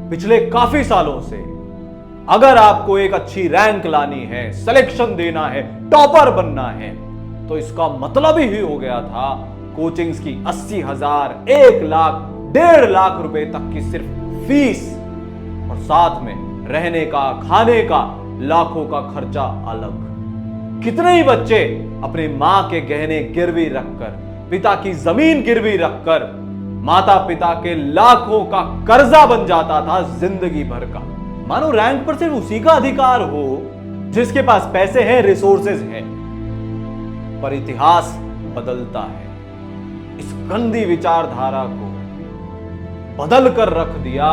पिछले काफी सालों से अगर आपको एक अच्छी रैंक लानी है, सिलेक्शन देना है, टॉपर बनना है, तो इसका मतलब ही हो गया था कोचिंग्स की 80,000, 1 लाख, 1.5 लाख रुपए तक की सिर्फ फीस और साथ में रहने का, खाने का लाखों का खर्चा अलग। कितने ही बच्चे अपनी मां के गहने गिरवी रखकर, पिता की जमीन गिरवी रखकर माता पिता के लाखों का कर्जा बन जाता था जिंदगी भर का। मानो रैंक पर सिर्फ उसी का अधिकार हो जिसके पास पैसे हैं, रिसोर्सेज हैं। पर इतिहास बदलता है। इस गंदी विचारधारा को बदल कर रख दिया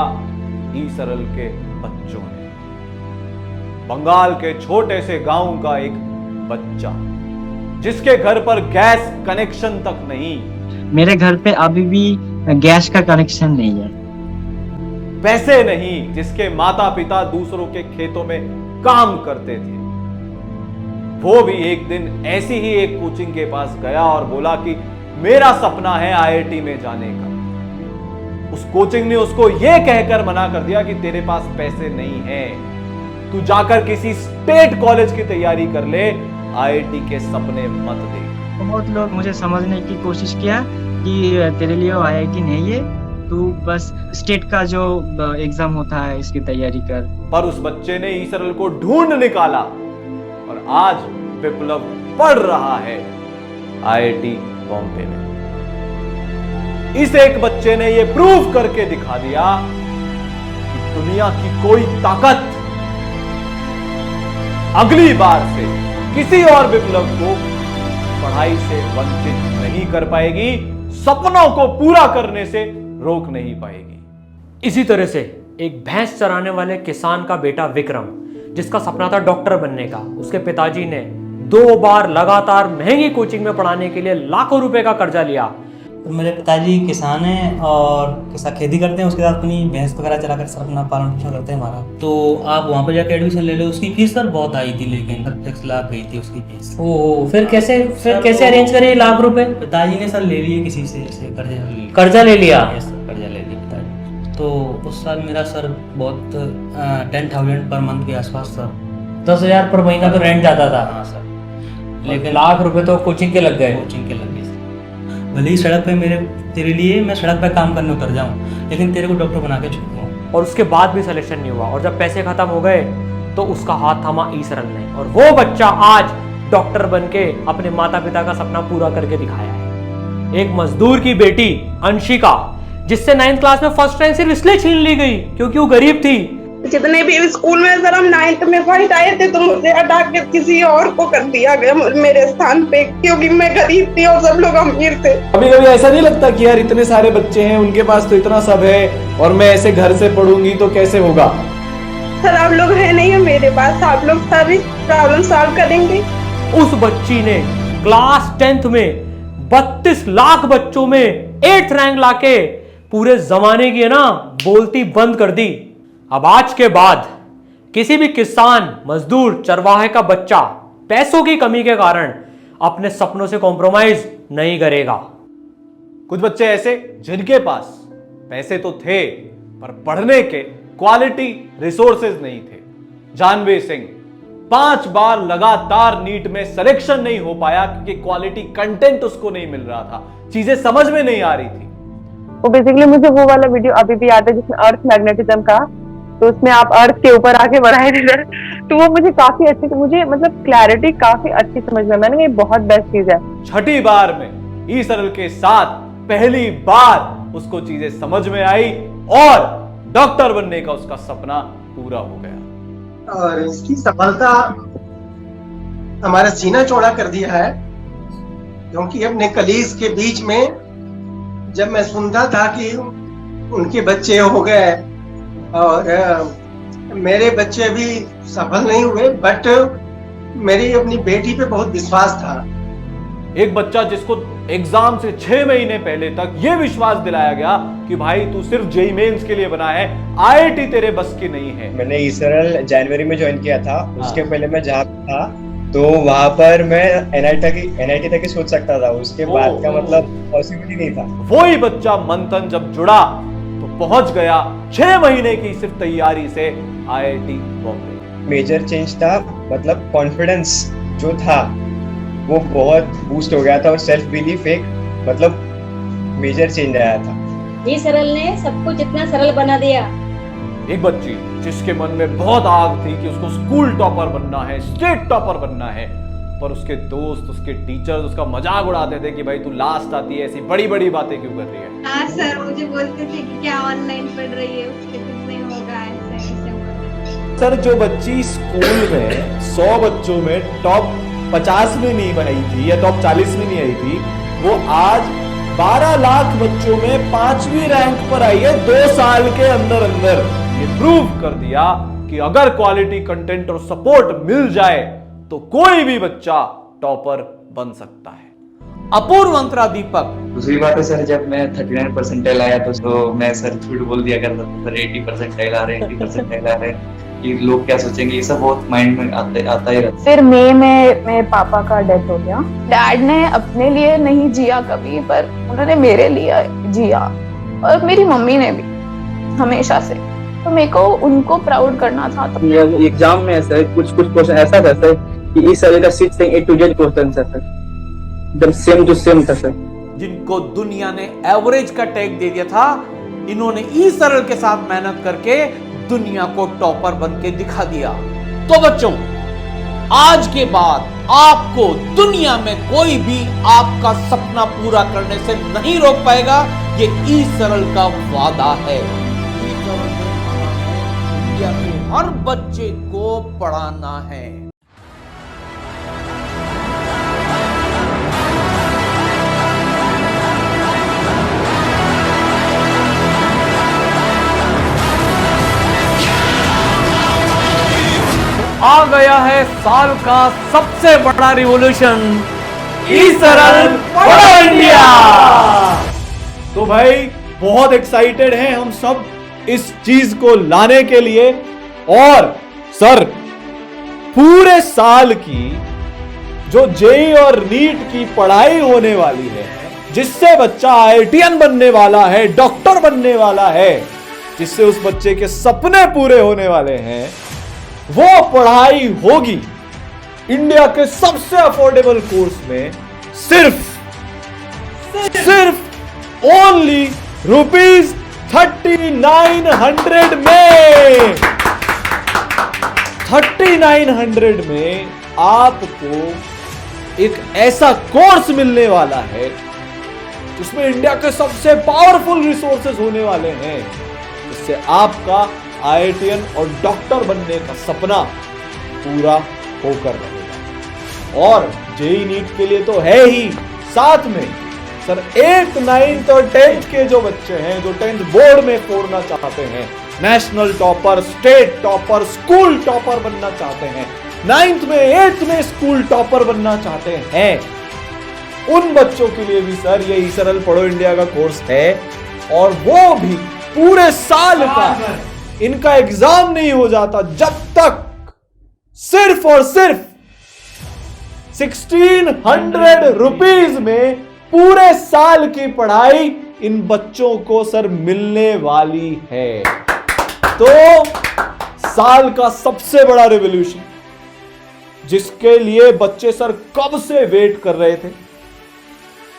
ईसरल के बच्चों ने। बंगाल के छोटे से गांव का एक बच्चा जिसके घर पर गैस कनेक्शन तक नहीं, मेरे घर पे अभी भी गैस का कनेक्शन नहीं है, पैसे नहीं, जिसके माता पिता दूसरों के खेतों में काम करते थे, वो भी एक दिन ऐसी ही एक कोचिंग के पास गया और बोला कि मेरा सपना है आईआईटी में जाने का। उस कोचिंग ने उसको यह कहकर मना कर दिया कि तेरे पास पैसे नहीं है, तू जाकर किसी स्टेट कॉलेज की तैयारी कर ले, आईआईटी के सपने मत देख। बहुत लोग मुझे समझने की कोशिश किया कि तेरे लिए आईआईटी नहीं है, तू बस स्टेट का जो एग्जाम होता है इसकी तैयारी कर। पर उस बच्चे ने ईसरल को ढूंढ निकाला और आज विप्लव पढ़ रहा है आईआईटी बॉम्बे में। इस एक बच्चे ने यह प्रूव करके दिखा दिया कि दुनिया की कोई ताकत अगली बार से किसी और विप्लव को पढ़ाई से वंचित नहीं कर पाएगी, सपनों को पूरा करने से रोक नहीं पाएगी। इसी तरह से एक भैंस चराने वाले किसान का बेटा विक्रम, जिसका सपना था डॉक्टर बनने का, उसके पिताजी ने 2 बार लगातार महंगी कोचिंग में पढ़ाने के लिए लाखों रुपए का कर्जा लिया। तो मेरे पिताजी किसान हैं और खेती करते हैं, उसके साथ अपनी भैंस वगैरह चलाकर सर अपना पालन पोषण करते हैं हमारा। तो आप वहाँ पर जाकर एडमिशन ले लो। उसकी फीस सर बहुत आई थी, लेकिन 6 लाख गई थी उसकी फीस। ओह, फिर कैसे अरेंज करे लाख रुपए? पिताजी ने सर ले लिए किसी से कर्जा ले लिया। कर्जा ले लिया पिताजी। तो उस साल मेरा सर बहुत 10,000 पर मंथ के आसपास सर, 10,000 पर महीना तो रेंट जाता था। हाँ सर, लेकिन लाख रुपए तो कोचिंग के लग गए। भले ही सड़क पे तेरे लिए मैं सड़क पे काम करने उतर जाऊं, लेकिन तेरे को डॉक्टर बना के छोड़ूंगा। और उसके बाद भी सिलेक्शन नहीं हुआ, और जब पैसे खत्म हो गए तो उसका हाथ थामा ईसरल ने, और वो बच्चा आज डॉक्टर बन के अपने माता पिता का सपना पूरा करके दिखाया है। एक मजदूर की बेटी अंशिका, जिससे 9th क्लास में फर्स्ट रैंक सिर्फ इसलिए छीन ली गई क्योंकि वो गरीब थी। जितने भी स्कूल में सर हम 9th में फर्स्ट आए थे तो मुझे हटा के किसी और को कर दिया गया मेरे स्थान पे, क्योंकि मैं गरीब थी और सब लोग अमीर थे। कभी कभी ऐसा नहीं लगता कि यार इतने सारे बच्चे हैं, उनके पास तो इतना सब है और मैं ऐसे घर से पढ़ूंगी तो कैसे होगा? सर आप लोग है नहीं है मेरे पास, आप लोग सारी प्रॉब्लम सॉल्व करेंगे। उस बच्ची ने क्लास 10th में 32 लाख बच्चों में 8th रैंक लाके पूरे जमाने की है ना बोलती बंद कर दी। अब आज के बाद किसी भी किसान, मजदूर, चरवाहे का बच्चा पैसों की कमी के कारण अपने सपनों से कॉम्प्रोमाइज नहीं करेगा। कुछ बच्चे ऐसे जिनके पास पैसे तो थे पर पढ़ने के क्वालिटी रिसोर्सेज नहीं थे। जानवीर सिंह 5 बार लगातार नीट में सिलेक्शन नहीं हो पाया क्योंकि क्वालिटी कंटेंट उसको नहीं मिल रहा था, चीजें समझ में नहीं आ रही थी। तो बेसिकली मुझे वो वाला वीडियो अभी भी याद है जिसमें अर्थ मैग्नेटिज्म का, तो उसमें आप अर्थ के ऊपर आके बढ़ाए थे, तो वो मुझे काफी अच्छी, मुझे मतलब क्लैरिटी काफी अच्छी समझ में, मैंने ये बहुत बेस्ट चीज है। 6ठी बार में ईसरल के साथ पहली बार उसको चीजें समझ में आई और डॉक्टर बनने का उसका सपना पूरा हो गया। और इसकी सफलता हमारा सीना चौड़ा कर दिया है, क्योंकि अपने कलीग के बीच में जब मैं सुनता था कि उनके बच्चे हो गए और मेरे बच्चे भी सफल नहीं हुए, बट मेरी अपनी बेटी पे बहुत विश्वास था। एक बच्चा जिसको एग्जाम से 6 महीने पहले तक यह विश्वास दिलाया गया कि भाई तू सिर्फ जेईई मेंस के लिए बना है, आईआईटी तेरे बस की नहीं है। मैंने ईसरल जनवरी में ज्वाइन किया था। उसके पहले मैं जहाँ था तो वहां पर मैं एनआईटी तक ही सोच सकता था, उसके बाद का मतलब पॉसिबिलिटी नहीं था। वही बच्चा मंथन जब जुड़ा तो पहुंच गया 6 महीने की सिर्फ तैयारी से IIT बॉम्बे। मेजर चेंज था, मतलब कॉन्फिडेंस जो था वो बहुत बूस्ट हो गया था और सेल्फ बिलीफ एक मतलब मेजर चेंज आया था। ये सरल ने सब कुछ इतना सरल बना दिया। एक बच्ची जिसके मन में बहुत आग थी कि उसको स्कूल टॉपर बनना है, स्टेट टॉपर बनना है, पर उसके दोस्त, उसके टीचर्स उसका मजाक उड़ाते थे कि भाई तू लास्ट आती है, ऐसी बड़ी बड़ी बातें क्यों कर रही है। हाँ सर, मुझे बोलते थे कि क्या ऑनलाइन पढ़ रही है, उसके कुछ नहीं होगा, ऐसे बोलते। सर जो बच्ची स्कूल में 100 बच्चों में टॉप 50 में नहीं आई थी या टॉप 40 में नहीं आई थी, वो आज 12 लाख बच्चों में 5वीं रैंक पर आई है 2 साल के अंदर अंदर। ये प्रूव कर दिया कि अगर क्वालिटी कंटेंट और सपोर्ट मिल जाए तो कोई भी बच्चा टॉपर बन सकता है। अपूर्व अंतरा दीपक। दूसरी बात है सर, जब मैं 39 परसेंटाइल आया तो मैं सर झूठ बोल दिया करता था सर 80 परसेंटाइल आ रहे हैं, 80 परसेंटाइल आ रहे हैं, कि लोग क्या सोचेंगे, ये सब बहुत माइंड में आता ही रहता। फिर मई में मेरे पापा का डेथ हो गया। डैड ने अपने लिए नहीं जिया कभी, पर उन्होंने मेरे लिए जिया, और मेरी मम्मी ने भी हमेशा से, तो मेरे को उनको प्राउड करना था। तो एग्जाम में ऐसा कुछ क्वेश्चन ऐसा था सर कि इस साल का 6 से A to Z क्वेश्चन था सर, एकदम सेम टू सेम था सर। जिनको दुनिया ने एवरेज का टैग दे दिया था, इन्होंने ई सरल के साथ मेहनत करके दुनिया को टॉपर बन के दिखा दिया। तो बच्चों, आज के बाद आपको दुनिया में कोई भी आपका सपना पूरा करने से नहीं रोक पाएगा। ये ई सरल का वादा है। ई सरल ने इंडिया के हर बच्चे को पढ़ाना है। आ गया है साल का सबसे बड़ा रिवॉल्यूशन, ई सरल पढ़ो इंडिया। तो भाई बहुत एक्साइटेड हैं हम सब इस चीज को लाने के लिए। और सर पूरे साल की जो जेई और नीट की पढ़ाई होने वाली है, जिससे बच्चा IITian बनने वाला है, डॉक्टर बनने वाला है, जिससे उस बच्चे के सपने पूरे होने वाले हैं, वो पढ़ाई होगी इंडिया के सबसे अफोर्डेबल कोर्स में सिर्फ ओनली ₹3900 में। 3900 में आपको एक ऐसा कोर्स मिलने वाला है जिसमें इंडिया के सबसे पावरफुल रिसोर्सेज होने वाले हैं, जिससे आपका IITian और डॉक्टर बनने का सपना पूरा होकर रहेगा। और जेई नीट के लिए तो है ही, साथ में सर 8th 9th और 10th के जो बच्चे हैं, जो 10th बोर्ड में फोड़ना चाहते हैं, national topper, state topper, school topper बनना चाहते हैं, 9th में 8th में स्कूल टॉपर बनना चाहते हैं, उन बच्चों के लिए भी सर ये ई सरल पढ़ो इंडिया का कोर्स है। और वो भी पूरे साल का इनका एग्जाम नहीं हो जाता जब तक सिर्फ और सिर्फ 1600 रुपीज में पूरे साल की पढ़ाई इन बच्चों को सर मिलने वाली है। तो साल का सबसे बड़ा रिवॉल्यूशन, जिसके लिए बच्चे सर कब से वेट कर रहे थे,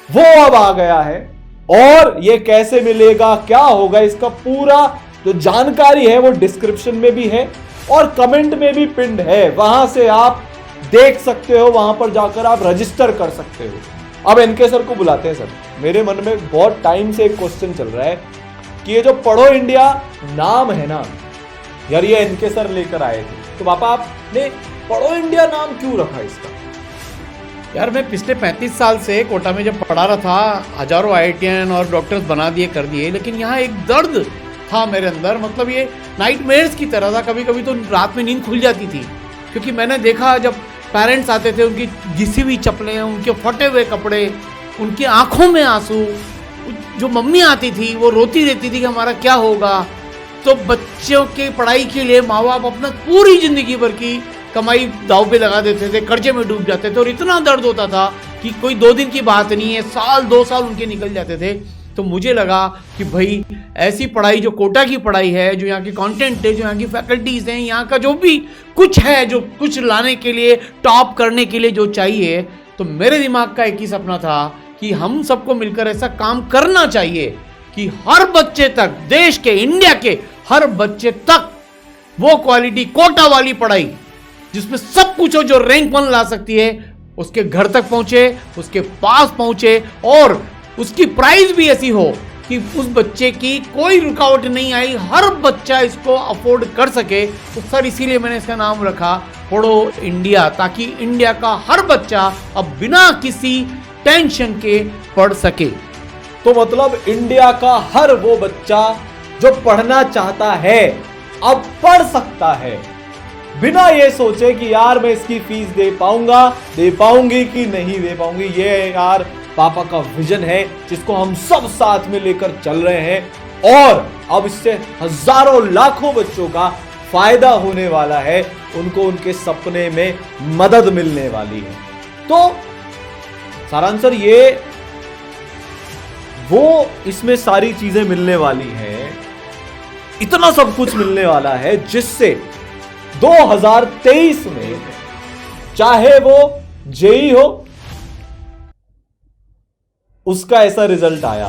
वो अब आ गया है। और ये कैसे मिलेगा, क्या होगा, इसका पूरा जो जानकारी है वो डिस्क्रिप्शन में भी है और कमेंट में भी पिंड है, वहां से आप देख सकते हो, वहां पर जाकर आप रजिस्टर कर सकते हो। अब एनके सर को बुलाते हैं। सर मेरे मन में बहुत टाइम से एक क्वेश्चन चल रहा है कि ये जो पढ़ो इंडिया नाम है ना यार, ये एनके सर लेकर आए थे, तो पापा आपने पढ़ो इंडिया नाम क्यों रखा इसका? यार मैं पिछले 35 साल से कोटा में जब पढ़ा रहा था, हजारों IITian और डॉक्टर्स बना दिए कर दिए, लेकिन यहाँ एक दर्द था मेरे अंदर, मतलब ये नाइटमेयर्स की तरह था। कभी कभी तो रात में नींद खुल जाती थी, क्योंकि मैंने देखा जब पेरेंट्स आते थे, उनकी घिसी हुई चप्पलें, उनके फटे हुए कपड़े, उनकी आंखों में आंसू, जो मम्मी आती थी वो रोती रहती थी कि हमारा क्या होगा। तो बच्चों के पढ़ाई के लिए माँ बाप अपना पूरी जिंदगी भर की कमाई दाव पे लगा देते थे, कर्जे में डूब जाते थे, और इतना दर्द होता था कि कोई 2 दिन की बात नहीं है, साल 2 साल उनके निकल जाते थे। तो मुझे लगा कि भाई ऐसी पढ़ाई जो कोटा की पढ़ाई है, जो यहाँ की कंटेंट है, जो यहाँ की फैकल्टीज़ हैं, यहाँ का जो भी कुछ है, जो कुछ लाने के लिए, टॉप करने के लिए जो चाहिए, तो मेरे दिमाग का एक ही सपना था कि हम सबको मिलकर ऐसा काम करना चाहिए कि हर बच्चे तक, देश के, इंडिया के हर बच्चे तक वो क्वालिटी कोटा वाली पढ़ाई जिसमें सब कुछ हो, जो रैंक 1 ला सकती है, उसके घर तक पहुंचे, उसके पास पहुंचे, और उसकी प्राइस भी ऐसी हो कि उस बच्चे की कोई रुकावट नहीं आई, हर बच्चा इसको अफोर्ड कर सके। तो सर इसीलिए मैंने इसका नाम रखा पढ़ो इंडिया, ताकि इंडिया का हर बच्चा अब बिना किसी टेंशन के पढ़ सके। तो मतलब इंडिया का हर वो बच्चा जो पढ़ना चाहता है अब पढ़ सकता है, बिना ये सोचे कि यार मैं इसकी फीस दे पाऊंगी कि नहीं दे पाऊंगी। ये यार पापा का विजन है जिसको हम सब साथ में लेकर चल रहे हैं, और अब इससे हजारों लाखों बच्चों का फायदा होने वाला है, उनको उनके सपने में मदद मिलने वाली है। तो सारांश ये वो इसमें सारी चीजें मिलने वाली हैं, इतना सब कुछ मिलने वाला है जिससे 2023 में चाहे वो जेई हो, उसका ऐसा रिजल्ट आया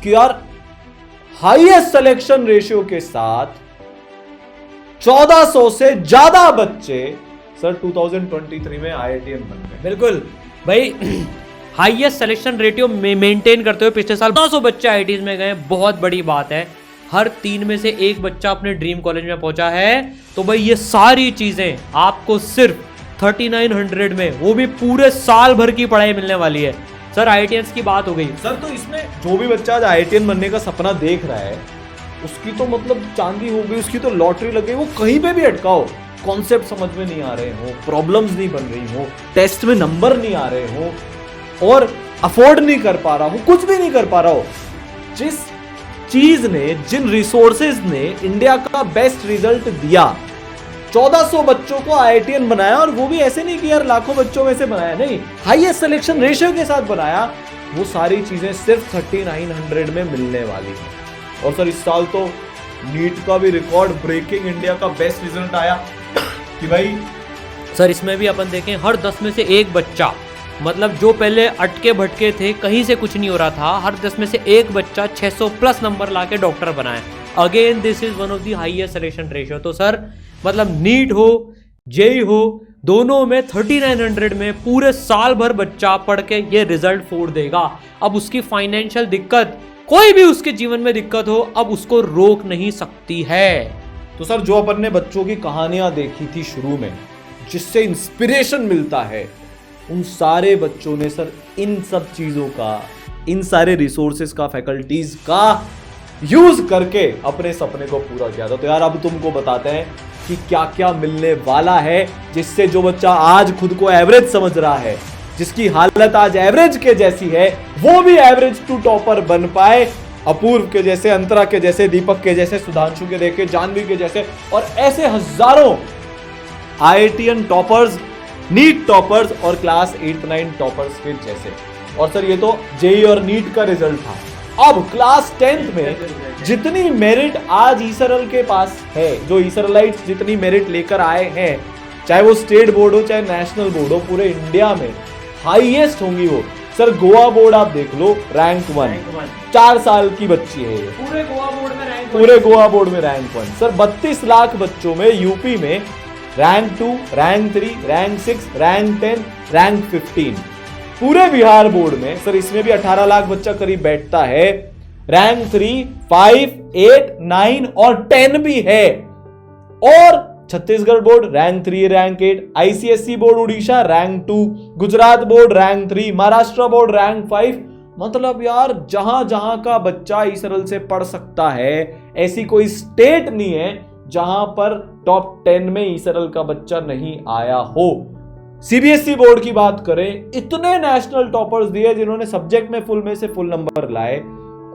कि यार हाईएस्ट सिलेक्शन रेशियो के साथ 1400 से ज्यादा बच्चे सर 2023 में आईआईटीएन बन गए। बिल्कुल भाई, हाईएस्ट सिलेक्शन रेशियो मेंटेन करते हुए पिछले साल 900 बच्चे आईआईटीज में गए, बहुत बड़ी बात है। हर 3 में से एक बच्चा अपने ड्रीम कॉलेज में पहुंचा है। तो भाई ये सारी चीजें आपको सिर्फ 3900 में, वो भी पूरे साल भर की पढ़ाई मिलने वाली है। सर आईआईटीएंस की बात हो गई सर, तो इसमें जो भी बच्चा आज आईआईटीएन बनने का सपना देख रहा है उसकी तो मतलब चांदी हो गई, उसकी तो लॉटरी लग गई। वो कहीं पे भी अटकाओ, कॉन्सेप्ट समझ में नहीं आ रहे हो, प्रॉब्लम्स नहीं बन रही हो, टेस्ट में नंबर नहीं आ रहे हो, और अफोर्ड नहीं कर पा रहा हो, कुछ भी नहीं कर पा रहा हो, जिस चीज ने, जिन रिसोर्सेज ने इंडिया का बेस्ट रिजल्ट दिया, 1400 बच्चों को आईआईटीएन बनाया, और वो भी ऐसे नहीं कि यार लाखों बच्चों में से बनाया, नहीं, हाईएस्ट सिलेक्शन रेशियो के साथ बनाया। वो सारी चीजें सिर्फ 3900 में मिलने वाली है। और सर इस साल तो नीट का भी रिकॉर्ड ब्रेकिंग इंडिया का बेस्ट रिजल्ट आया कि भाई सर इसमें भी अपन देखें, हर 10 में से एक बच्चा, मतलब जो पहले अटके भटके थे, कहीं से कुछ नहीं हो रहा था, हर 10 में से एक बच्चा 600 प्लस नंबर लाके डॉक्टर बना है। Again this is one of the highest selection ratio. तो सर मतलब नीट हो, जेई हो, दोनों में 3900 में पूरे साल भर बच्चा पढ़ के ये रिजल्ट फोड़ देगा। अब उसकी फाइनेंशियल दिक्कत, कोई भी उसके जीवन में दिक्कत हो, अब उसको रोक नहीं सकती है। तो सर जो अपन ने बच्चों की कहानियां देखी थी शुरू में, जिससे इंस्पिरेशन मिलता है, उन सारे बच्चों ने सर इन सब चीजों का, इन सारे रिसोर्सेज का, फैकल्टीज का यूज करके अपने सपने को पूरा किया था। तो यार अब तुमको बताते हैं कि क्या क्या मिलने वाला है, जिससे जो बच्चा आज खुद को एवरेज समझ रहा है, जिसकी हालत आज एवरेज के जैसी है, वो भी एवरेज टू टॉपर बन पाए। अपूर्व के जैसे, अंतरा के जैसे, दीपक के जैसे, सुधांशु के देखे, जानवी के जैसे, और ऐसे हजारों आईआईटीएन टॉपर्स, नीट टॉपर्स और क्लास 8-9 टॉपर्स के जैसे। और सर ये तो जेई और नीट का रिजल्ट था। अब क्लास 10th में जितनी मेरिट आज ईसरल के पास है, जो ईसरलाइट्स जितनी मेरिट लेकर आए हैं, चाहे वो स्टेट बोर्ड हो चाहे नेशनल बोर्ड हो, पूरे इंडिया में हाईएस्ट होंगी वो। सर गोवा बोर्ड आप देख लो, रैंक 1, 4 साल की बच्ची है, पूरे गोवा बोर्ड में रैंक, पूरे गोवा बोर्ड में रैंक 1। सर 32 लाख बच्चों में यूपी में rank 2, rank 3, rank 6, rank 10, rank 15। पूरे बिहार बोर्ड में सर इसमें भी 18 लाख बच्चा करीब बैठता है, रैंक 3, 5, 8, 9 और 10 भी है। और Chhattisgarh board rank 3, rank 8, ICSE board Orissa rank 2, Gujarat board rank 3, Maharashtra board rank 5। मतलब यार जहां जहां का बच्चा ईसरल से पढ़ सकता है, ऐसी कोई स्टेट नहीं है जहां पर टॉप 10 में ईसरल का बच्चा नहीं आया हो। सीबीएसई बोर्ड की बात करें, इतने नेशनल टॉपर्स दिए जिन्होंने सब्जेक्ट में फुल नंबर लाए।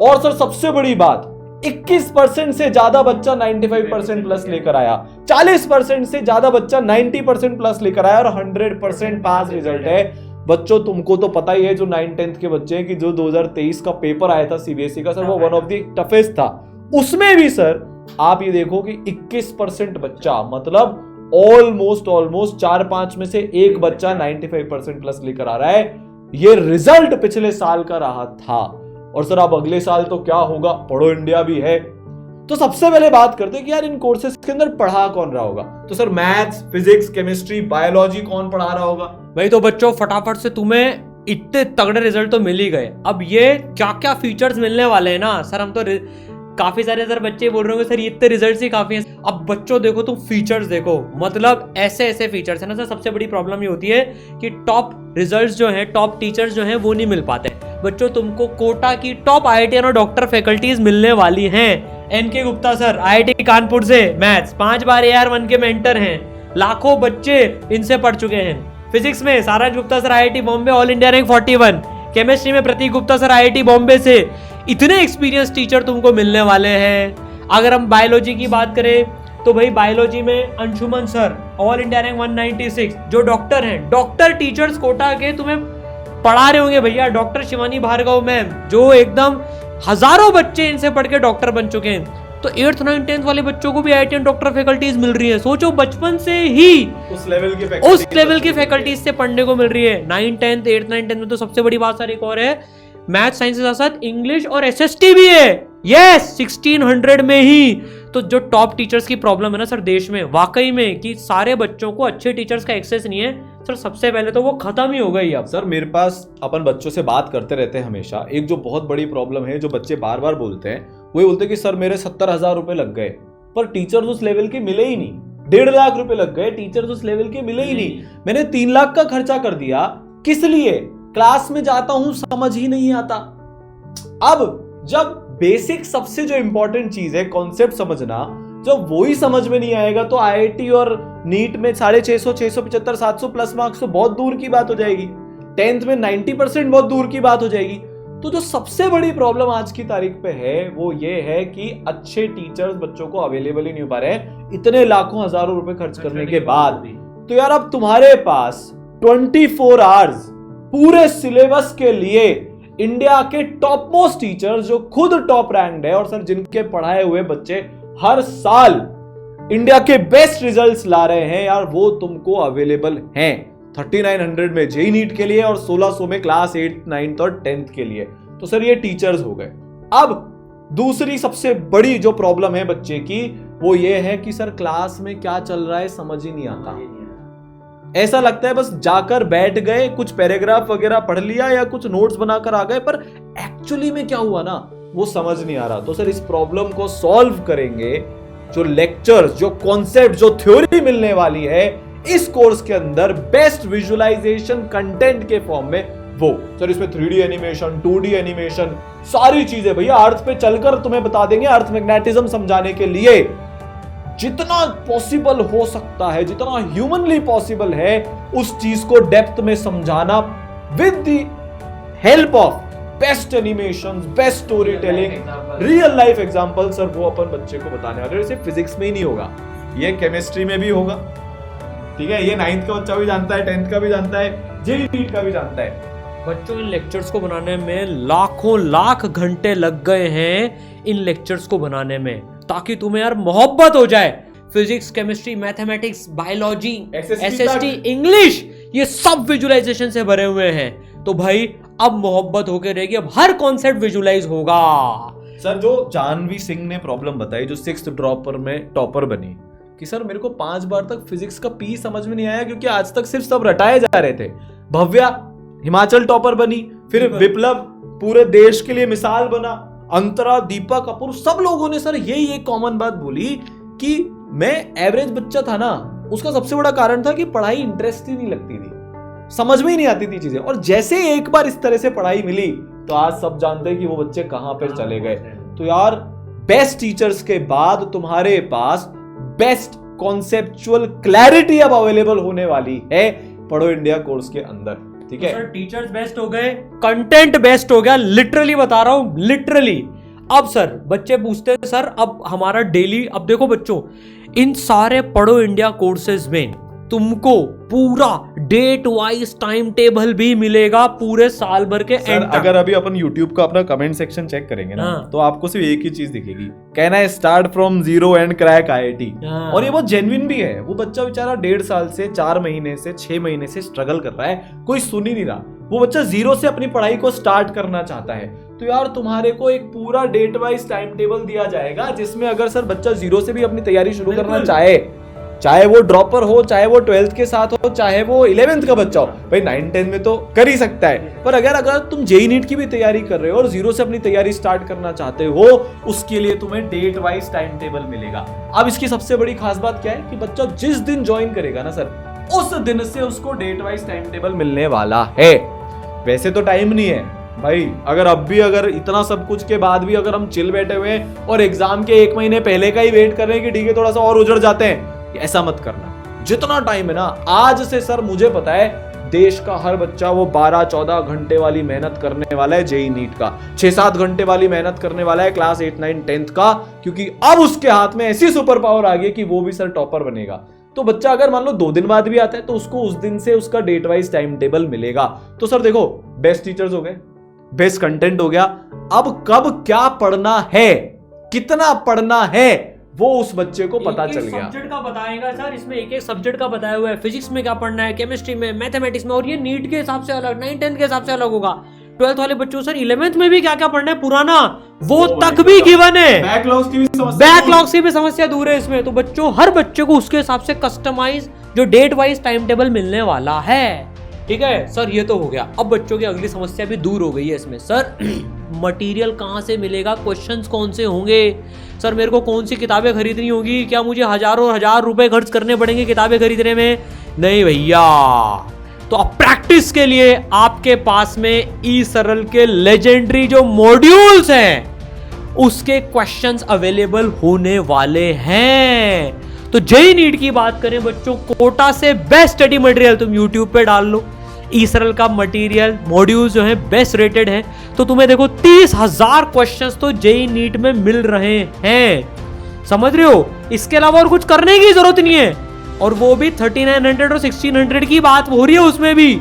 और सर सबसे बड़ी बात, 21% से ज्यादा बच्चा 95% प्लस लेकर आया, 40% से ज्यादा बच्चा 90% प्लस लेकर आया, और 100% पास रिजल्ट है। बच्चों तुमको तो पता ही है जो 9th-10th के बच्चे हैं कि जो 2023 का पेपर आया था सीबीएसई का सर, वो वन ऑफ द टफेस्ट था। उसमें भी सर आप ये देखो कि 21% बच्चा, मतलब ऑलमोस्ट 4-5 में से एक बच्चा 95% प्लस लेकर आ रहा है। ये रिजल्ट पिछले साल का रहा था। और सर अब अगले साल तो क्या होगा, पढ़ो इंडिया भी है। तो सबसे पहले बात करते हैं कि यार इन कोर्सेज के अंदर पढ़ा कौन रहा होगा। तो sir maths, physics, chemistry, biology कौन पढ़ा रहा होगा? भाई तो बच्चों फटाफट से तुम्हें इतने तगड़े रिजल्ट तो मिल ही गए। अब ये क्या क्या फीचर्स मिलने वाले हैं ना सर, हम तो काफी सारे सर बच्चे बोल रहे होंगे सर ये इतने रिजल्ट्स ही काफी हैं। अब बच्चों देखो तुम फीचर्स देखो, मतलब ऐसे ऐसे फीचर्स है ना सर। सबसे बड़ी प्रॉब्लम ये होती है कि टॉप रिजल्ट्स जो है, टॉप टीचर्स जो हैं वो नहीं मिल पाते। बच्चों तुमको कोटा की टॉप आईआईटी और डॉक्टर फैकल्टीज मिलने वाली हैं। NK Gupta sir IIT Kanpur से मैथ्स 5 बार AR1 के मेंटर हैं, लाखों बच्चे इनसे पढ़ चुके हैं। फिजिक्स में Saraj Gupta sir IIT Bombay all India rank 41, chemistry में प्रतीक गुप्ता सर आईआईटी बॉम्बे से। इतने एक्सपीरियंस टीचर तुमको मिलने वाले हैं। अगर हम बायोलॉजी की बात करें तो भाई बायोलॉजी में Anshuman sir all India rank 196 जो डॉक्टर हैं, डॉक्टर टीचर्स कोटा के तुम्हें पढ़ा रहे होंगे भैया। डॉक्टर शिवानी भार्गव मैम जो एकदम हजारों बच्चे इनसे पढ़ के डॉक्टर बन चुके हैं। तो 8th 9th 10th वाले बच्चों को भी आईआईटी डॉक्टर फैकल्टीज मिल रही है। सोचो बचपन से ही उस लेवल की फैकल्टीज से पढ़ने को मिल रही है। 9th 10th 8th 9th 10th में तो सबसे बड़ी बात सर एक और है, मैथ साइंस के साथ साथ इंग्लिश और एसएसटी भी है। यस 1600 में ही। तो जो टॉप टीचर्स की प्रॉब्लम है ना सर देश में, वाकई में कि सारे बच्चों को अच्छे टीचर्स का एक्सेस नहीं है सर, सबसे पहले तो वो खत्म ही हो गई। अब सर मेरे पास अपन बच्चों से बात करते रहते हैं हमेशा, एक जो बहुत बड़ी प्रॉब्लम है जो बच्चे बार बार बोलते हैं, वो बोलते हैं कि सर मेरे 70,000 रुपए लग गए पर टीचर्स उस लेवल के मिले ही नहीं। 1.5 लाख रुपए लग गए, टीचर्स उस लेवल के मिले ही नहीं। मैंने 3 लाख का खर्चा कर दिया, किस लिए? क्लास में जाता हूं समझ ही नहीं आता। अब जब बेसिक सबसे जो इंपॉर्टेंट चीज है कॉन्सेप्ट समझना, जब वो ही समझ में नहीं आएगा तो आईआईटी और नीट में 650, 675, 700 प्लस मार्क्स तो बहुत दूर की बात हो जाएगी। 10th में 90% बहुत दूर की बात हो जाएगी। तो जो सबसे बड़ी प्रॉब्लम आज की तारीख पे है वो ये है कि अच्छे टीचर्स बच्चों को अवेलेबल ही नहीं हो पा रहे हैं, इतने लाखों हजारों रुपए खर्च करने के बाद। तो यार अब तुम्हारे पास 24 आवर्स पूरे सिलेबस के लिए इंडिया के टॉप मोस्ट टीचर्स जो खुद टॉप रैंक्ड है और सर जिनके पढ़ाए हुए बच्चे हर साल इंडिया के बेस्ट रिजल्ट्स ला रहे हैं, यार वो तुमको अवेलेबल हैं। 3900 में जेई नीट के लिए और 1600 में क्लास 8th 9th और 10th के लिए। तो सर ये टीचर्स हो गए। अब दूसरी सबसे बड़ी जो प्रॉब्लम है बच्चे की वो ये है कि सर क्लास में क्या चल रहा है समझ ही नहीं आता। ऐसा लगता है बस जाकर बैठ गए, कुछ पैराग्राफ वगैरह पढ़ लिया या कुछ नोट्स बनाकर आ गए, पर एक्चुअली में क्या हुआ ना वो समझ नहीं आ रहा। तो सर इस प्रॉब्लम को सॉल्व करेंगे जो लेक्चर्स, जो कॉन्सेप्ट, जो थ्योरी मिलने वाली है इस कोर्स के अंदर बेस्ट विजुअलाइजेशन कंटेंट के फॉर्म में। वो सर इसमें 3D एनिमेशन, 2D एनिमेशन, सारी चीजें भैया अर्थ पे चलकर तुम्हें बता देंगे। अर्थ मैग्नेटिज्म समझाने के लिए जितना पॉसिबल हो सकता है, जितना ह्यूमनली पॉसिबल है उस चीज को डेप्थ में समझाना with the help of best animation, best story telling, real life example. Sir वो अपन बच्चे को बताने वाले। सिर्फ फिजिक्स में ही नहीं होगा, ये केमिस्ट्री में भी होगा, ठीक है। ये 9th का बच्चा भी जानता है, 10th का भी जानता है, जेईई नीट का भी जानता है। बच्चों इन लेक्चर्स को बनाने में लाखों लाख घंटे लग गए हैं इन लेक्चर्स को बनाने में, ताकि तुम्हें यार मोहब्बत हो जाए। Physics, chemistry, mathematics, biology, SST, English, ये सब विजुअलाइजेशन से भरे हुए हैं। तो भाई अब मोहब्बत होकर रहेगी, अब हर कॉन्सेप्ट विजुअलाइज होगा। सर जो जानवी सिंह ने प्रॉब्लम बताई, जो 6th ड्रॉपर में टॉपर बनी, कि सर मेरे को 5 बार तक फिजिक्स का पी समझ में नहीं आया क्योंकि आज तक सिर्फ सब रटाए जा रहे थे। भव्या हिमाचल टॉपर बनी, फिर विप्लव पूरे देश के लिए मिसाल बना, अंतरा, दीपा कपूर, सब लोगों ने सर यही एक कॉमन बात बोली कि मैं एवरेज बच्चा था ना, उसका सबसे बड़ा कारण था कि पढ़ाई इंटरेस्ट ही नहीं लगती थी, समझ में ही नहीं आती थी चीजें। और जैसे एक बार इस तरह से पढ़ाई मिली तो आज सब जानते हैं कि वो बच्चे कहां पर चले गए। तो यार बेस्ट टीचर्स के बाद तुम्हारे पास बेस्ट कॉन्सेप्चुअल क्लैरिटी अब अवेलेबल होने वाली है पढ़ो इंडिया कोर्स के अंदर, ठीक है। सर टीचर्स बेस्ट हो गए, कंटेंट बेस्ट हो गया, लिटरली बता रहा हूं, लिटरली। अब सर बच्चे पूछते हैं सर अब हमारा डेली, अब देखो बच्चों इन सारे पढ़ो इंडिया कोर्सेज में तुमको पूरा डेट वाइज टाइम टेबल भी मिलेगा पूरे साल भर के सर, एंड तक। अगर अभी अपन YouTube का अपना कमेंट सेक्शन चेक करेंगे ना, हाँ। तो आपको सिर्फ एक ही चीज दिखेगी, can I start from zero and crack IIT। हाँ। और ये बहुत जेन्युइन भी है। वो बच्चा बेचारा 1.5 साल से 4 महीने से 6 महीने से स्ट्रगल कर रहा है, कोई सुन ही नहीं रहा। वो बच्चा जीरो से अपनी पढ़ाई को स्टार्ट करना चाहता है। तो यार तुम्हारे को एक पूरा डेट वाइज टाइम टेबल दिया जाएगा, जिसमें अगर सर बच्चा जीरो से भी अपनी तैयारी शुरू करना चाहे वो ड्रॉपर हो, चाहे वो 12th के साथ हो, चाहे वो 11th का बच्चा हो, भाई 9-10 में तो कर ही सकता है। पर अगर तुम JEE नीट की भी तैयारी कर रहे हो और जीरो से अपनी तैयारी स्टार्ट करना चाहते हो, उसके लिए तुम्हें डेट वाइज टाइम टेबल मिलेगा। अब इसकी सबसे बड़ी खास बात क्या है कि बच्चा जिस दिन ज्वाइन करेगा ना सर, उस दिन से उसको डेट वाइज टाइम टेबल मिलने वाला है। वैसे तो टाइम नहीं है भाई, अगर इतना सब कुछ के बाद भी अगर हम चिल बैठे हुए हैं और एग्जाम के 1 महीने पहले का ही वेट कर रहे हैं कि ठीक है थोड़ा सा और उजड़ जाते हैं, ऐसा मत करना। जितना टाइम है ना, आज से सर मुझे पता है देश का हर बच्चा वो 12-14 घंटे वाली मेहनत करने वाला है JEE नीट का, 6-7 घंटे वाली मेहनत करने वाला है क्लास 8, 9, 10th का, क्योंकि अब उसके हाथ में ऐसी सुपर पावर आ गई कि वो भी सर टॉपर बनेगा। तो बच्चा अगर मान लो 2 दिन बाद भी आता है तो उसको उस दिन से उसका डेट वाइज टाइम टेबल मिलेगा। तो सर देखो, बेस्ट टीचर्स हो गए, बेस्ट कंटेंट हो गया, अब कब क्या पढ़ना है, कितना पढ़ना है, वो उस बच्चे को पता चल गया। सब्जेक्ट का बताएगा सर, इसमें एक सब्जेक्ट का बताया हुआ है, फिजिक्स में क्या पढ़ना है, केमिस्ट्री में, मैथमेटिक्स में, और ये नीट के हिसाब से अलग, 9-10 के हिसाब से अलग होगा। 12th वाले बच्चों सर 11th में भी क्या क्या पढ़ना है पुराना, वो तक भी गिवन है। बैकलॉग्स की भी समस्या दूर है इसमें। तो बच्चों, हर बच्चे को उसके हिसाब से कस्टमाइज जो डेट वाइज टाइम टेबल मिलने वाला है। ठीक है सर, ये तो हो गया। अब बच्चों की अगली समस्या भी दूर हो गई है इसमें। सर मटेरियल कहाँ से मिलेगा, क्वेश्चंस कौन से होंगे, सर मेरे को कौन सी किताबें खरीदनी होगी, क्या मुझे हजारों हजार रुपए खर्च करने पड़ेंगे किताबें खरीदने में? नहीं भैया। तो अब प्रैक्टिस के लिए आपके पास में ई-सरल के लेजेंडरी जो मॉड्यूल्स हैं उसके क्वेश्चंस अवेलेबल होने वाले हैं। तो JEE नीट की बात करें बच्चों, कोटा से बेस्ट स्टडी मटेरियल तुम YouTube पे डाल लो, ई-सरल का मटेरियल मॉड्यूल जो है बेस्ट रेटेड है। तो तुम्हें देखो 30,000 क्वेश्चंस तो JEE नीट में मिल रहे हैं, समझ रहे हो? इसके अलावा और कुछ करने की जरूरत नहीं है, और वो भी 3900 और 1600 की बात हो रही है उसमें भी।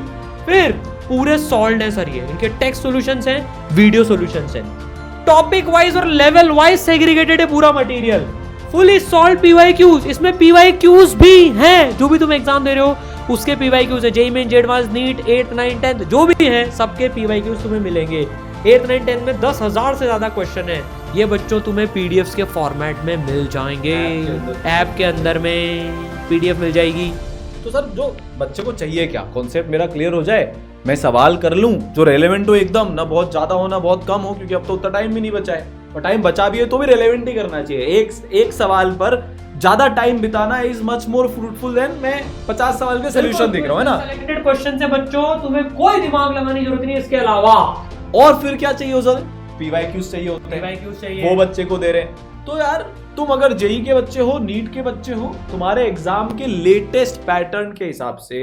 फिर पूरे सॉल्व है सर, ये इनके टेक्स्ट सॉल्यूशंस हैं, वीडियो सॉल्यूशंस हैं, टॉपिक वाइज और लेवल वाइज सेग्रीगेटेड है पूरा मटेरियल, फुली सॉल्व PYQs। इसमें PYQs भी हैं, जो भी तुम एग्जाम दे रहे हो उसके PYQs है। JEE मेन, एडवांस, नीट, 8, 9, 10 जो भी है सबके PYQs तुम्हें मिलेंगे। 8, 9, 10 में 10,000 से ज्यादा क्वेश्चन है। ये बच्चों तुम्हें PDFs के फॉर्मेट में मिल जाएंगे, ऐप के अंदर में PDF मिल जाएगी। तो सर जो बच्चे को चाहिए क्या, कॉन्सेप्ट मेरा क्लियर हो जाए, मैं सवाल कर लूं जो रेलेवेंट हो एकदम, ना बहुत ज्यादा हो ना बहुत कम हो, क्योंकि अब तो उतना टाइम भी नहीं बचा है, और टाइम बचा भी है तो भी रेलेवेंट ही करना चाहिए। एक सवाल पर ज्यादा टाइम बिताना is much more fruitful than मैं 50 सवाल के सोल्यूशन देख रहा हूं, है ना? सिलेक्टेड क्वेश्चन से बच्चों तुम्हें कोई दिमाग लगाने की जरूरत नहीं इसके अलावा। और फिर क्या चाहिए सर? PYQs चाहिए होते हैं, PYQs चाहिए, वो बच्चे को दे रहे हैं। तो यार तुम अगर JEE के बच्चे हो, नीट के बच्चे हो, तुम्हारे एग्जाम के लेटेस्ट पैटर्न के हिसाब से,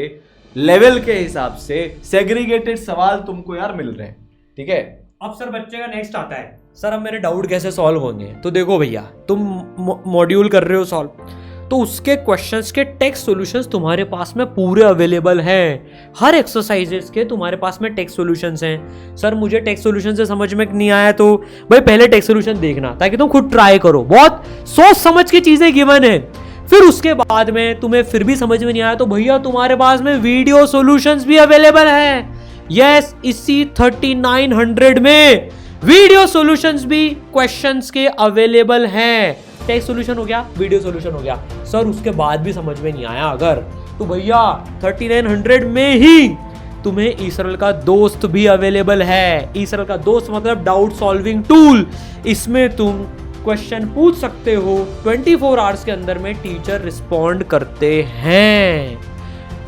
लेवल के हिसाब से सेग्रीगेटेड सवाल तुमको यार मिल रहे हैं, ठीक है? अब सर बच्चे का नेक्स्ट आता है, सर अब मेरे डाउट कैसे सॉल्व होंगे? तो देखो भैया, तुम मॉड्यूल कर रहे हो सॉल्व, तो उसके क्वेश्चंस के टेक्स्ट सॉल्यूशंस तुम्हारे पास में पूरे अवेलेबल हैं। हर एक्सरसाइजेस के तुम्हारे पास में टेक्स्ट सॉल्यूशंस हैं। सर मुझे टेक्स्ट सॉल्यूशन से समझ में नहीं आया, तो भाई पहले टेक्स्ट सॉल्यूशन देखना ताकि तुम खुद ट्राई करो, बहुत सोच समझ के चीजें गिवन है। फिर उसके बाद में तुम्हें फिर भी समझ में नहीं आया तो भैया तुम्हारे पास में वीडियो सॉल्यूशंस भी अवेलेबल है। यस, इसी 3900 में वीडियो सॉल्यूशंस भी क्वेश्चंस के अवेलेबल हैं। टेक्स्ट सॉल्यूशन हो गया, वीडियो सॉल्यूशन हो गया। सर उसके बाद भी समझ में नहीं आया अगर, तो भैया 3900 में ही तुम्हें ई-सरल का दोस्त भी अवेलेबल है। ई-सरल का दोस्त मतलब डाउट सॉल्विंग टूल। इसमें तुम क्वेश्चन पूछ सकते हो, 24 आवर्स के अंदर में टीचर रिस्पॉन्ड करते हैं।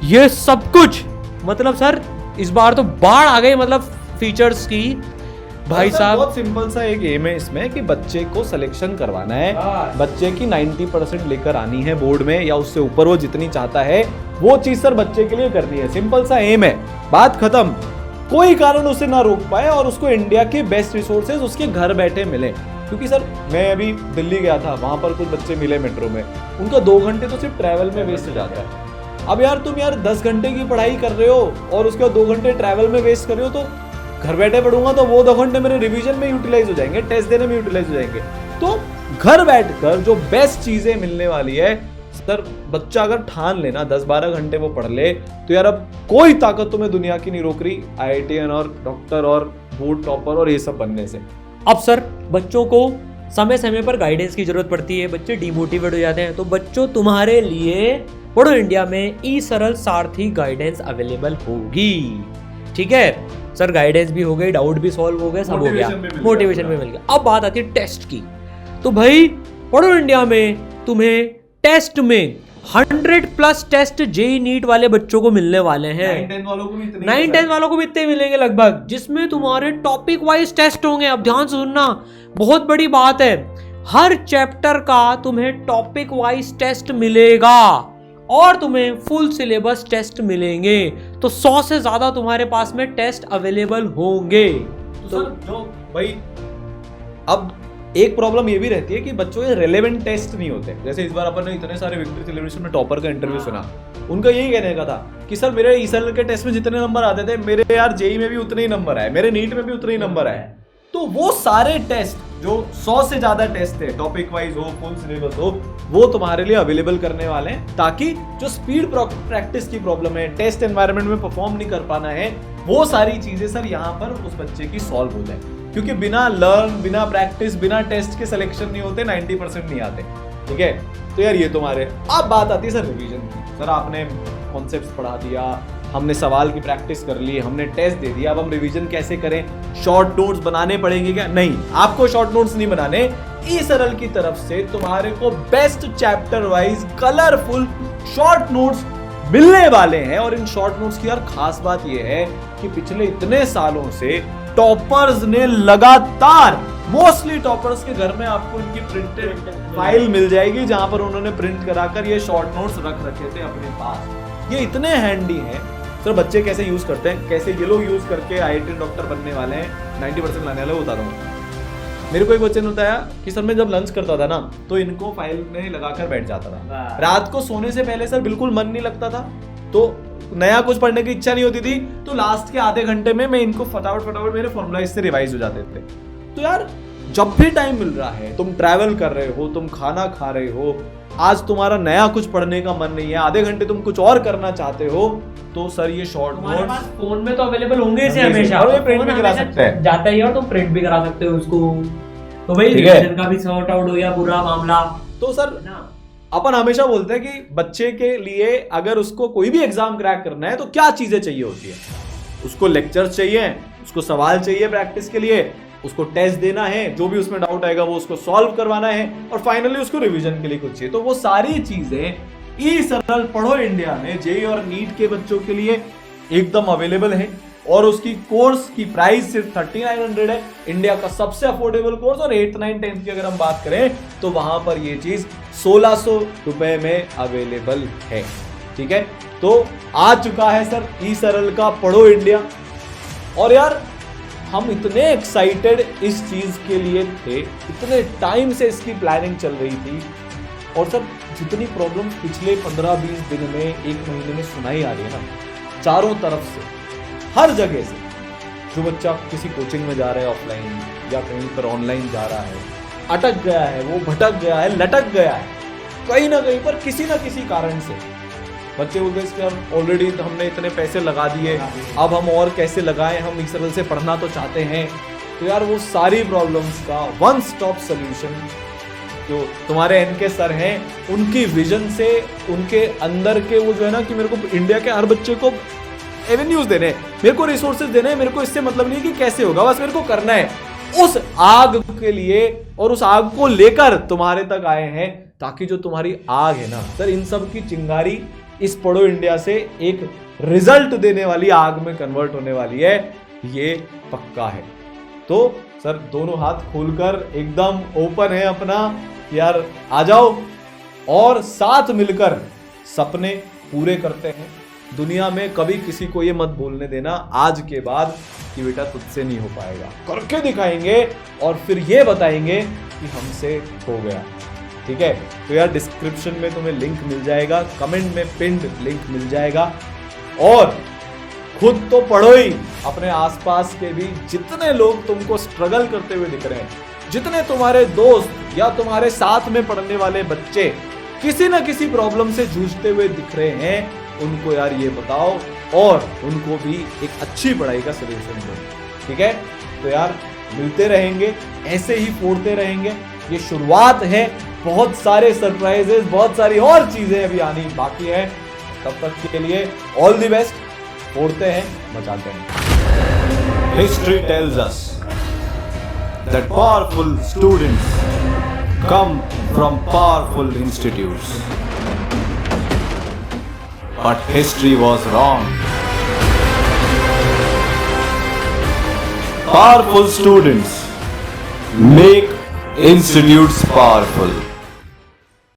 ये सब कुछ मतलब सर इस बार तो बाढ़ आ गई मतलब फीचर्स की भाई साहब। बहुत सिंपल सा एक एम है इसमें कि बच्चे को सिलेक्शन करवाना है, बच्चे की 90% लेकर आनी है बोर्ड में या उससे ऊपर, वो जितनी चाहता है वो चीज सर बच्चे के लिए करनी है। सिंपल सा एम है, बात खत्म। कोई कारण उसे ना रोक पाए और उसको इंडिया के बेस्ट रिसोर्सेज उसके घर बैठे मिले। क्योंकि सर मैं अभी दिल्ली गया था, वहां पर कुछ बच्चे मिले मेट्रो में, उनका 2 घंटे तो सिर्फ ट्रैवल में वेस्ट हो जाता है। अब यार तुम यार 10 घंटे की पढ़ाई कर रहे हो और उसके बाद 2 घंटे ट्रैवल में वेस्ट कर रहे हो, तो घर बैठे पढ़ूंगा तो वो 2 घंटे मेरे रिवीजन में यूटिलाइज हो जाएंगे, टेस्ट देने में यूटिलाइज हो जाएंगे। तो घर बैठकर जो बेस्ट चीजें मिलने वाली है सर, बच्चा अगर ठान लेना 10-12 घंटे वो पढ़ ले तो यार अब कोई ताकत तुम्हें दुनिया की नहीं रोक रही IITian और डॉक्टर और बोर्ड टॉपर और ये सब बनने से। अब सर बच्चों को समय समय पर गाइडेंस की जरूरत पड़ती है, बच्चे डिमोटिवेट हो जाते हैं, तो बच्चों तुम्हारे लिए पढ़ो इंडिया में ई सरल सारथी गाइडेंस अवेलेबल होगी। ठीक है सर, गाइडेंस भी हो गई, डाउट भी सॉल्व हो गए, सब हो गया, मोटिवेशन भी मिल गया। अब बात आती है टेस्ट की। तो भाई पढ़ो इंडिया में तुम्हें टेस्ट में 100+ टेस्ट जेई नीट वाले बच्चों को मिलने वाले हैं। 9-10 वालों को भी इतने 9-10 वालों को भी इतने मिलेंगे लगभग, जिसमें तुम्हारे टॉपिक वाइज टेस्ट होंगे। अब ध्यान से सुनना, बहुत बड़ी बात है, हर चैप्टर का तुम्हें टॉपिक वाइज टेस्ट मिलेगा और तुम्हें फुल सिलेबस टेस्ट मिलेंगे। तो 100 से ज्यादा तुम्हारे पास में टेस्ट अवेलेबल होंगे। तो जो भाई अब एक प्रॉब्लम ये भी रहती है कि बच्चों के रेलेवेंट टेस्ट नहीं होते। जैसे इस बार अपन ने इतने सारे विक्ट्री सेलिब्रेशन में टॉपर का इंटरव्यू सुना, उनका यही कहने का था कि सर मेरे ईसएल के टेस्ट में जितने नंबर आते थे मेरे यार जेई में भी उतने ही नंबर आए, मेरे नीट में भी उतने ही नंबर आए। तो वो सारे टेस्ट जो 100 से ज्यादा टेस्ट थे, टॉपिक वाइज हो, फुल सिलेबस हो, वो तुम्हारे लिए अवेलेबल करने वाले हैं, ताकि जो स्पीड प्रैक्टिस की प्रॉब्लम है, टेस्ट एनवायरनमेंट में परफॉर्म नहीं कर पाना है, वो सारी चीजें सर यहाँ पर उस बच्चे की सॉल्व हो जाए। क्योंकि बिना लर्न, बिना प्रैक्टिस, बिना टेस्ट के सिलेक्शन नहीं होते, 90% नहीं आते। ठीक है, तो यार ये तुम्हारे। अब बात आती है सर रिवीजन की। सर आपने कॉन्सेप्ट्स पढ़ा दिया, हमने सवाल की प्रैक्टिस कर ली, हमने टेस्ट दे दिया, अब हम रिवीजन कैसे करें? शॉर्ट नोट्स बनाने पड़ेंगे क्या? नहीं, आपको शॉर्ट नोट्स नहीं बनाने। ई सरल की तरफ से तुम्हारे को best chapter wise colourful short notes मिलने वाले हैं। और इन शॉर्ट नोट्स की यार खास बात यह है कि पिछले इतने सालों से टॉपर्स ने लगातार, मोस्टली टॉपर्स के घर में आपको इनकी प्रिंटेड फाइल मिल जाएगी, जहां पर उन्होंने प्रिंट कराकर ये शॉर्ट नोट्स रख रखे थे अपने पास। ये इतने हैंडी हैं सर, बच्चे कैसे यूज करते हैं, कैसे ये लोग यूज करके IIT डॉक्टर बनने वाले हैं, 90% लाने वाले, वो बता रहा हूँ। मेरे को एक बच्चे ने बताया कि सर मैं जब लंच करता था ना तो इनको फाइल में लगाकर बैठ जाता था, रात को सोने से पहले सर बिल्कुल मन नहीं लगता था, तो नया कुछ पढ़ने की इच्छा नहीं होती थी, तो लास्ट के आधे घंटे में मैं इनको फटाफट मेरे फॉर्मूला इससे रिवाइज हो जाते थे। तो यार जब भी टाइम मिल रहा है, तुम ट्रैवल कर रहे हो, तुम खाना खा रहे हो, आज तुम्हारा नया कुछ पढ़ने का मन नहीं है, आधे घंटे तुम कुछ और करना चाहते हो, तो सर ये शॉर्ट नोट्स फोन में तो अवेलेबल होंगे इसे हमेशा, और ये प्रिंट भी करा सकते हैं, जाता ही, और तुम प्रिंट भी करा सकते हो उसको। तो भाई रिवीजन का भी सॉर्ट आउट हो गया पूरा मामला। तो सर अपन हमेशा बोलते हैं कि बच्चे के लिए अगर उसको कोई भी एग्जाम क्रैक करना है तो क्या चीजें चाहिए होती है? उसको लेक्चर्स चाहिए, उसको सवाल चाहिए प्रैक्टिस के लिए, उसको टेस्ट देना है, जो भी उसमें डाउट आएगा वो उसको सॉल्व करवाना है, और फाइनली उसको रिवीजन के लिए कुछ चाहिए। तो वो सारी चीजें ई सरल पढ़ो इंडिया में जेई और नीट के बच्चों के लिए एकदम अवेलेबल है। और उसकी कोर्स की प्राइस सिर्फ 3900 है, इंडिया का सबसे अफोर्डेबल कोर्स। और 8th 9th 10th की अगर हम बात करें तो वहां पर ये चीज 1600 रुपए में अवेलेबल है। ठीक है, तो आ चुका है सर ई सरल का पढ़ो इंडिया। और यार हम इतने एक्साइटेड इस चीज के लिए थे, इतने टाइम से इसकी प्लानिंग चल रही थी। और सर जितनी प्रॉब्लम पिछले 15-20 दिन में, 1 महीने में सुनाई आ रही है ना, चारों तरफ से, हर जगह से, जो बच्चा किसी कोचिंग में जा रहा है ऑफलाइन या कहीं पर ऑनलाइन जा रहा है, अटक गया है, वो भटक गया है, लटक गया है कहीं ना कहीं पर, किसी ना किसी कारण से। बच्चे बोलते हैं कि ऑलरेडी हमने इतने पैसे लगा दिए, अब हम और कैसे लगाएं, हम ई सरल से पढ़ना तो चाहते हैं। तो यार वो सारी प्रॉब्लम्स का वन स्टॉप सोल्यूशन जो तुम्हारे इनके सर हैं, उनकी विजन से, उनके अंदर के वो जो है ना कि मेरे को इंडिया के हर बच्चे को एवेन्यूज देने, मेरे को रिसोर्सेज देने, मेरे को इससे मतलब नहीं कि कैसे होगा, बस मेरे को करना है, उस आग के लिए और उस आग को लेकर तुम्हारे तक आए हैं, ताकि जो तुम्हारी आग है ना सर, इन सब की चिंगारी इस पढ़ो इंडिया से एक रिजल्ट देने वाली आग में कन्वर्ट होने वाली है, ये पक्का है। तो सर दोनों हाथ खोलकर एकदम ओपन है अपना, यार आ जाओ और साथ मिलकर सपने पूरे करते हैं। दुनिया में कभी किसी को ये मत बोलने देना आज के बाद कि बेटा तुझसे नहीं हो पाएगा, करके दिखाएंगे और फिर ये बताएंगे कि हमसे हो गया। ठीक है। तो यार डिस्क्रिप्शन में तुम्हें लिंक मिल जाएगा, कमेंट में पिंड लिंक मिल जाएगा। और खुद तो पढ़ो ही, अपने आसपास के भी जितने लोग तुमको स्ट्रगल करते हुए दिख रहे हैं, जितने तुम्हारे दोस्त या तुम्हारे साथ में पढ़ने वाले बच्चे किसी ना किसी प्रॉब्लम से जूझते हुए दिख रहे हैं, उनको यार ये बताओ और उनको भी एक अच्छी पढ़ाई का सलूशन दो, ठीक है। तो यार मिलते रहेंगे, ऐसे ही फोड़ते रहेंगे, ये शुरुआत है, बहुत सारे सरप्राइजेस, बहुत सारी और चीजें अभी आनी बाकी है। तब तक के लिए ऑल द बेस्ट, फोड़ते हैं, मचाते हैं। History tells us that powerful students come from powerful institutes. But history was wrong. Powerful students make institutes powerful.